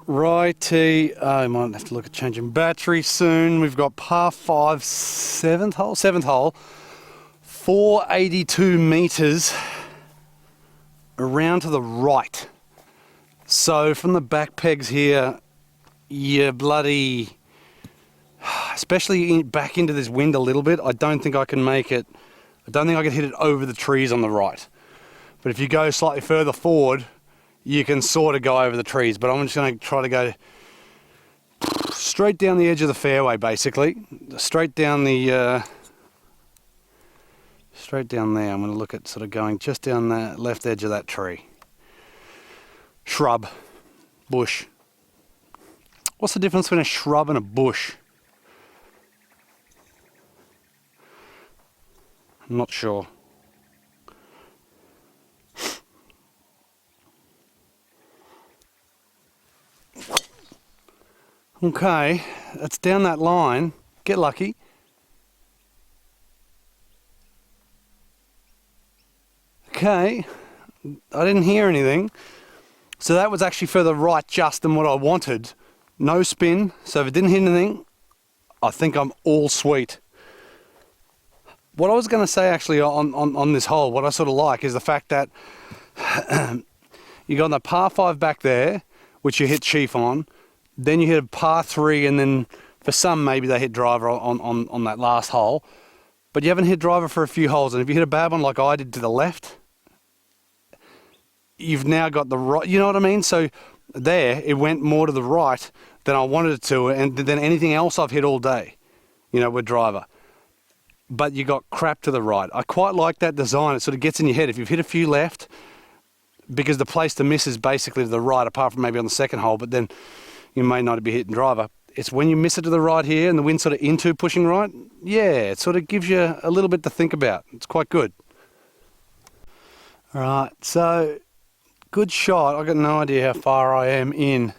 Righty, I might have to look at changing battery soon. We've got par 5, seventh hole, 482 metres around to the right. So from the back pegs here, you're bloody, especially back into this wind a little bit, I don't think I can make it. I don't think I can hit it over the trees on the right. But if you go slightly further forward, you can sort of go over the trees. But I'm just going to try to go straight down the edge of the fairway, basically. Straight down the, straight down there. I'm going to look at sort of going just down the left edge of that tree. Shrub, bush. What's the difference between a shrub and a bush? I'm not sure. Okay, that's down that line. Get lucky. Okay, I didn't hear anything. So that was actually further right just than what I wanted. No spin, so if it didn't hit anything, I think I'm all sweet. What I was going to say actually on this hole, what I sort of like is the fact that you got the par 5 back there, which you hit chief on. Then you hit a par 3, and then for some maybe they hit driver on that last hole. But you haven't hit driver for a few holes, and if you hit a bad one like I did to the left, you've now got the right, you know what I mean? So there, it went more to the right than I wanted it to, and than anything else I've hit all day, you know, with driver. But you got crap to the right. I quite like that design. It sort of gets in your head. If you've hit a few left, because the place to miss is basically to the right, apart from maybe on the second hole, but then you may not be hitting driver. It's when you miss it to the right here and the wind's sort of into pushing right, yeah, it sort of gives you a little bit to think about. It's quite good. All right, so good shot. I've got no idea how far I am in.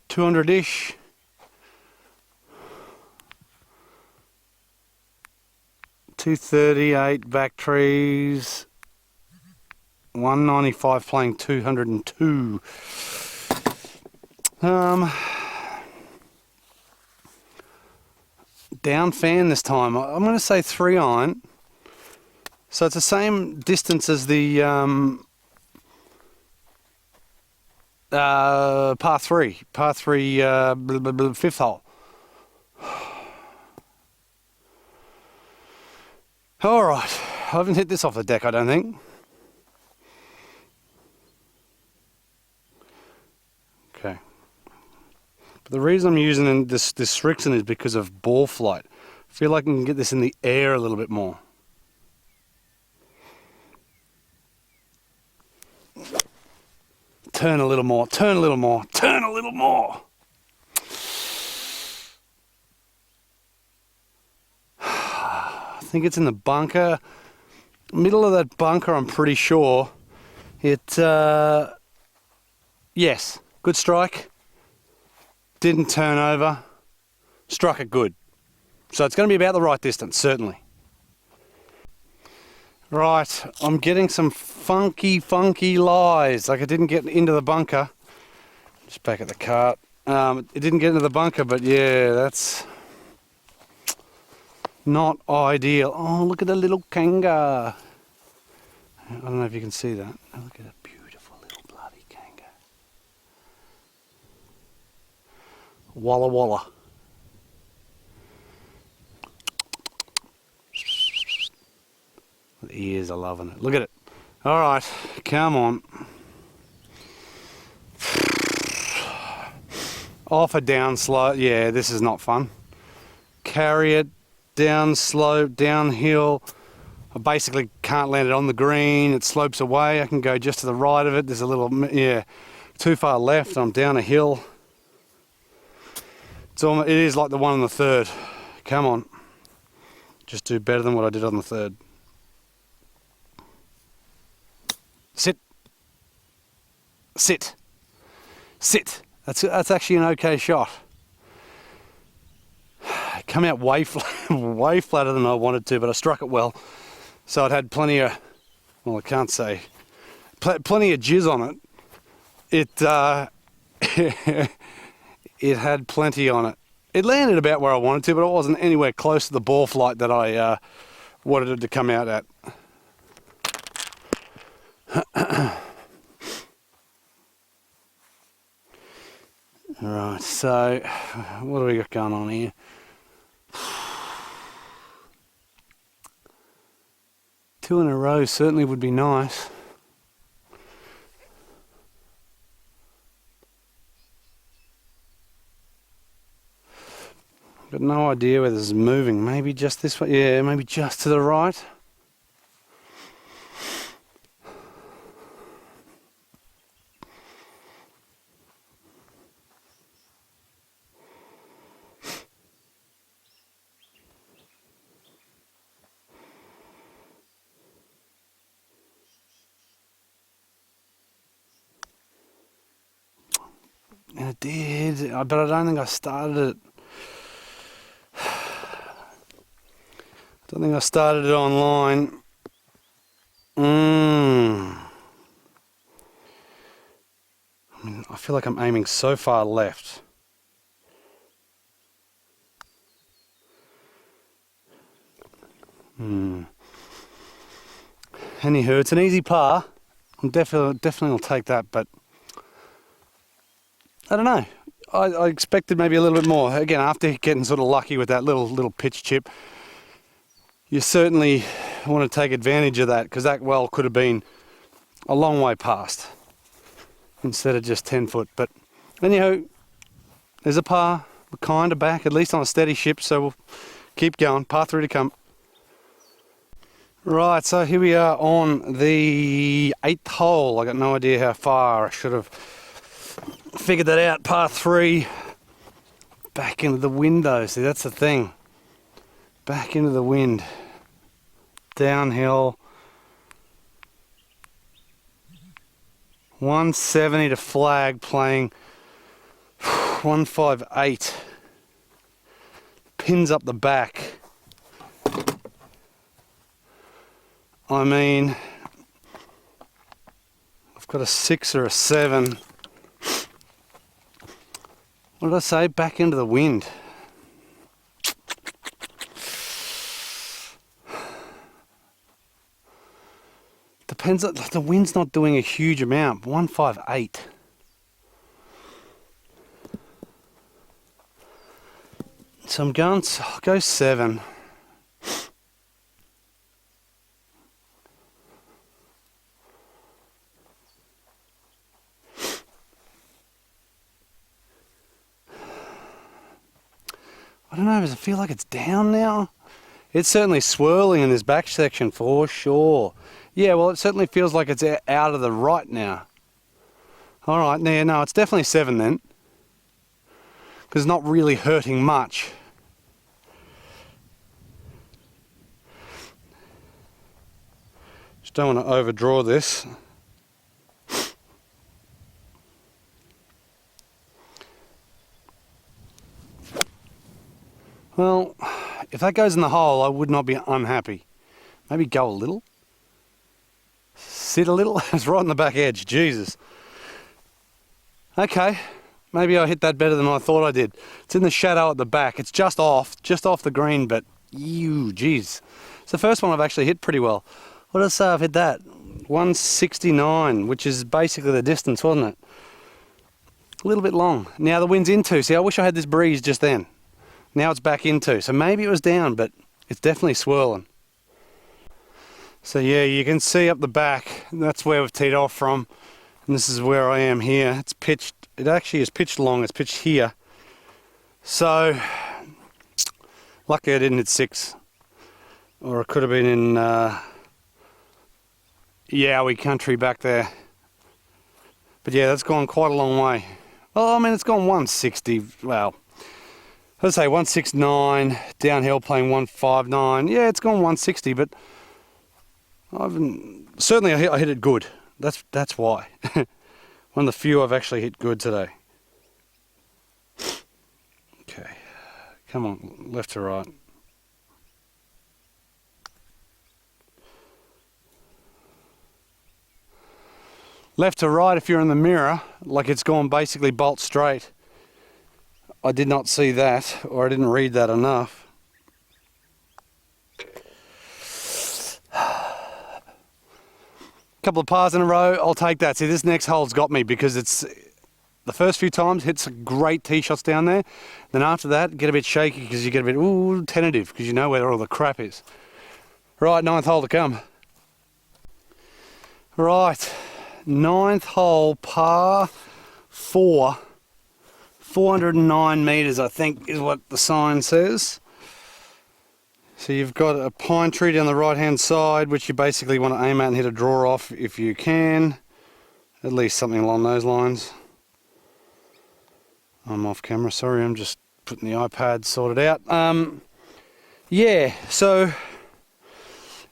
200-ish. .238 back trees. 195 playing 202. Down fan this time. I'm going to say 3 iron. So it's the same distance as the par 3. Par 3 fifth hole. All right. I haven't hit this off the deck, I don't think. Okay. But the reason I'm using this Strixon is because of ball flight. I feel like I can get this in the air a little bit more. Turn a little more, turn a little more, turn a little more. I think it's in the bunker. Middle of that bunker, I'm pretty sure. Yes, good strike. Didn't turn over. Struck it good. So it's going to be about the right distance, certainly. Right, I'm getting some funky lies. Like, it didn't get into the bunker. Just back at the cart. It didn't get into the bunker, but yeah, that's not ideal. Oh, look at the little kanga. I don't know if you can see that. Oh, look at that beautiful little bloody kanga. Walla walla. The ears are loving it. Look at it. All right, come on. Off a down slope. Yeah, this is not fun. Carry it down slope, downhill. I basically can't land it on the green. It slopes away. I can go just to the right of it. There's a little, yeah, too far left. I'm down a hill. It is like the one on the third. Come on. Just do better than what I did on the third. Sit. Sit. Sit. That's actually an okay shot. Come out way flatter than I wanted to, but I struck it well. So it had plenty of, well, I can't say, plenty of jizz on it. it it had plenty on it. It landed about where I wanted to, but it wasn't anywhere close to the ball flight that I wanted it to come out at. Right, so what do we got going on here? Two in a row certainly would be nice. Got no idea whether this is moving. Maybe just this way. Yeah, maybe just to the right. And it did, but I don't think I started it. I don't think I started it online. I mean, I feel like I'm aiming so far left. Anywho, it's an easy par. I'm definitely will take that, but I don't know. I expected maybe a little bit more. Again, after getting sort of lucky with that little pitch chip, you certainly want to take advantage of that, because that well could have been a long way past instead of just 10 foot. But anyhow, there's a par. We're kind of back, at least on a steady ship, so we'll keep going. Par 3 to come. Right, so here we are on the 8th hole. I got no idea how far. I should have figured that out. Par 3. Back into the wind though. See, that's the thing. Back into the wind. Downhill. 170 to flag, playing 158. Pins up the back. I mean, I've got a 6 or a 7. What did I say? Back into the wind. Depends, the wind's not doing a huge amount. 158. So I'm going, I'll go 7. I don't know, does it feel like it's down now? It's certainly swirling in this back section for sure. Yeah, well, it certainly feels like it's out of the right now. All right, no, it's definitely 7 then. Because it's not really hurting much. Just don't want to overdraw this. Well, if that goes in the hole, I would not be unhappy. Maybe go a little. Sit a little. It's right on the back edge. Jesus. Okay. Maybe I hit that better than I thought I did. It's in the shadow at the back. It's just off the green, but geez. It's the first one I've actually hit pretty well. What did I say I've hit that? 169, which is basically the distance, wasn't it? A little bit long. Now the wind's into. See, I wish I had this breeze just then. Now it's back into, so maybe it was down, but it's definitely swirling. So yeah, you can see up the back, that's where we've teed off from, and this is where I am here. It's pitched, it actually is pitched long, it's pitched here. So, lucky I didn't hit 6, or it could have been in Yowie country back there. But yeah, that's gone quite a long way. Well, I mean, it's gone 160, well, let's say 169, downhill playing 159. Yeah, it's gone 160, but certainly I hit it good. That's why. One of the few I've actually hit good today. Okay, come on, left to right. Left to right, if you're in the mirror, like it's gone basically bolt straight. I did not see that, or I didn't read that enough. Couple of pars in a row, I'll take that. See, this next hole's got me because it's the first few times hits great tee shots down there. Then after that, get a bit shaky because you get a bit tentative because you know where all the crap is. Right, 9th hole to come. Right, 9th hole, par 4, 409 metres I think is what the sign says. So you've got a pine tree down the right hand side which you basically want to aim at and hit a draw off if you can. At least something along those lines. I'm off camera, sorry, I'm just putting the iPad sorted out. Yeah, so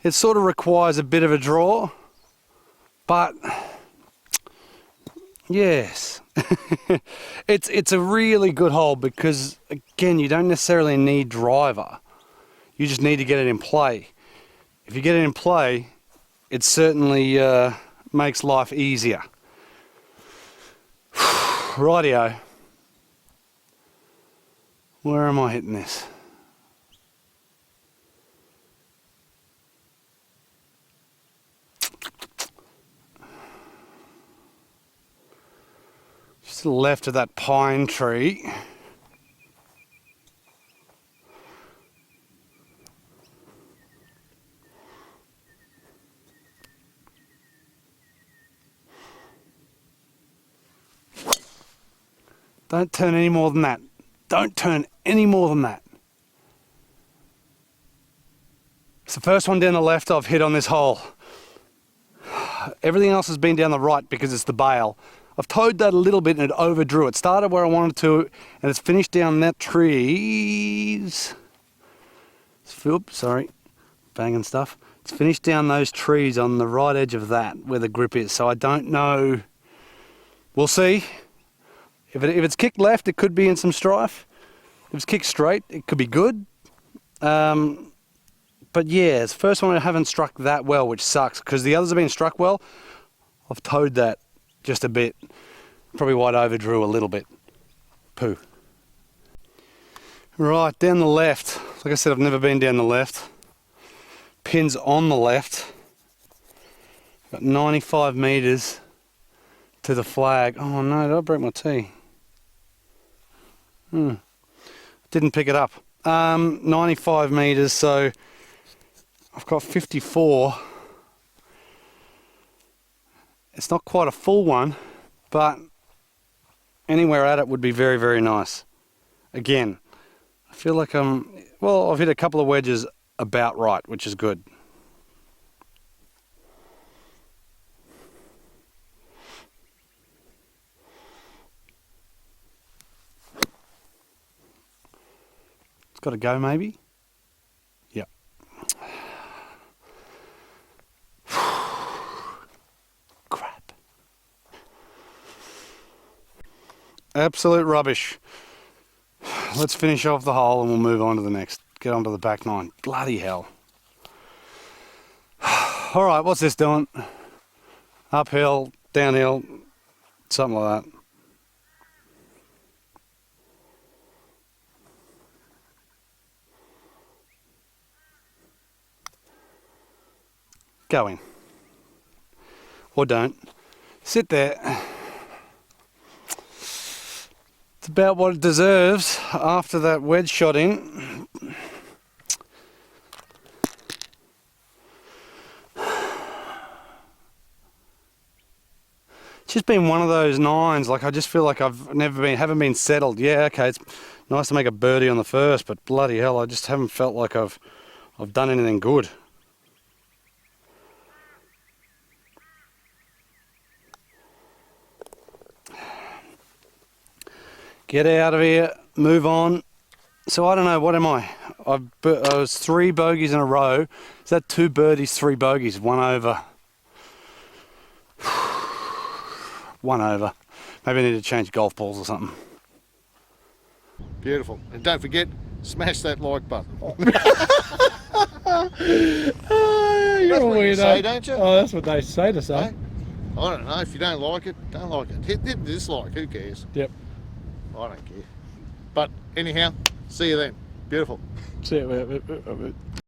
it sort of requires a bit of a draw, but yes, it's a really good hole because again, you don't necessarily need driver. You just need to get it in play. If you get it in play, it certainly makes life easier. Rightio. Where am I hitting this? Just to the left of that pine tree. Don't turn any more than that. Don't turn any more than that. It's the first one down the left I've hit on this hole. Everything else has been down the right because it's the bail. I've towed that a little bit and it overdrew. It started where I wanted to and it's finished down that trees. Oops, sorry, banging stuff. It's finished down those trees on the right edge of that where the grip is. So I don't know. We'll see. If it's kicked left, it could be in some strife. If it's kicked straight, it could be good. But yeah, it's the first one I haven't struck that well, which sucks, because the others have been struck well. I've towed that just a bit. Probably why it overdrew a little bit. Poo. Right, down the left. Like I said, I've never been down the left. Pin's on the left. Got 95 metres to the flag. Oh no, did I break my tee? Didn't pick it up. 95 metres, so I've got 54. It's not quite a full one, but anywhere at it would be very, very nice. Again, I feel like I've hit a couple of wedges about right, which is good. Got to go maybe? Yep. Crap. Absolute rubbish. Let's finish off the hole and we'll move on to the next. Get on to the back nine. Bloody hell. Alright, what's this doing? Uphill, downhill, something like that. Go in. Or don't. Sit there. It's about what it deserves after that wedge shot in. It's just been one of those nines, like I just feel like haven't been settled. Yeah, okay, it's nice to make a birdie on the first, but bloody hell, I just haven't felt like I've done anything good. Get out of here, move on. So I don't know, what am I? I was 3 bogeys in a row. Is that 2 birdies, 3 bogeys? 1 over. 1 over. Maybe I need to change golf balls or something. Beautiful. And don't forget, smash that like button. You're That's a what you weirdo. say, don't you? Oh, that's what they say to say. Hey? I don't know. If you don't like it, don't like it. Hit dislike. Who cares? Yep. I don't care. But anyhow, see you then. Beautiful. See you.